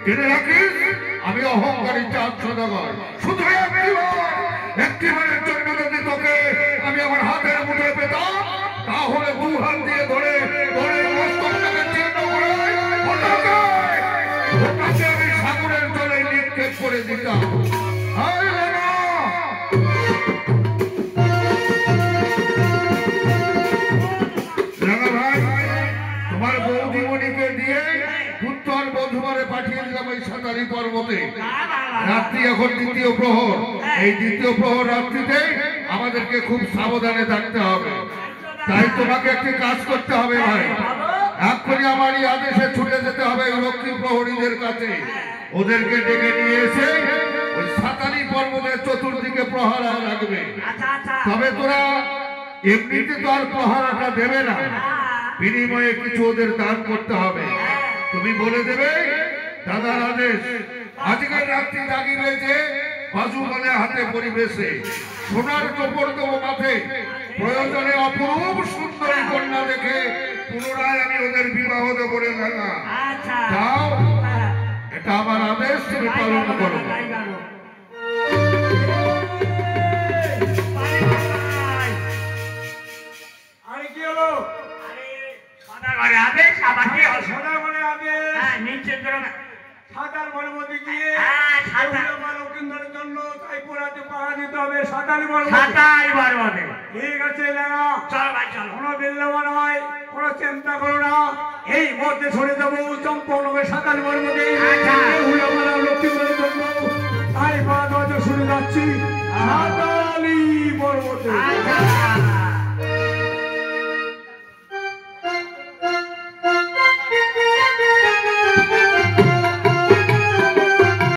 জেনে রাখিস আমি অহংকারী চাঁদ সদাগর। শুধু একটিবারের জন্য যদি তোকে আমি আমার হাতের মুঠে পেতাম তাহলে দু হাত দিয়ে ধরে ধরে মস্তকটাকে চিহ্ন করে ওটাকে আমি সাগরের জলে নিক্ষেপ করে দিতাম। তোমার বৌদিমণিকে দিয়ে উত্তর বধুবারে পাঠিয়ে দিলাম ওই সাঁতারি পর্বতে। রাত্রি এখন দ্বিতীয় প্রহর, এই দ্বিতীয় প্রহর রাত্রিতে আমাদেরকে খুব সাবধানে থাকতে হবে। তাই তোমাকে একটি কাজ করতে হবে ভাই, এক্ষুনি আমার এই আদেশে ছুটে যেতে হবে রক্ষী প্রহরীদের কাছে। ওদেরকে ডেকে নিয়ে এসে ওই সাঁতারি পর্বতের চতুর্দিকে প্রহরা রাখবে। তবে তোরা এমনিতে তো আর প্রহরাটা দেবে না, বিনিময়ে কিছু ওদের দান করতে হবে। তুমি বলে দেবে দাদার আদেশ, আজকের রাত্রি জাগি রয়েছে বাজুমানের হাতে পরিবেশে, সোনার কাপড় দেবো মাঠে, প্রয়োজনে অপরূপ সুন্দরী কন্যা দেখে পুনরায় আমি ওদের বিবাহ দেবো রে দাদা। যাও, এটা আমার আদেশ, তুমি পালন করো। সাঁতার পর্বতে গিয়ে লক্ষিন্দরের জন্য তাই পোড়াতে পাহাড় দিতে হবে। সাঁতারি পর্বতে ঠিক আছে, কোনো বিল্লবা নয়, কোনো চিন্তা করো না। এই মধ্যে ছড়ে যাবো চম্পনকে সাঁতারি পর্বতে লক্ষিন্দরের জন্য তাই পা শুনে যাচ্ছি সাঁতারি পর্বতে।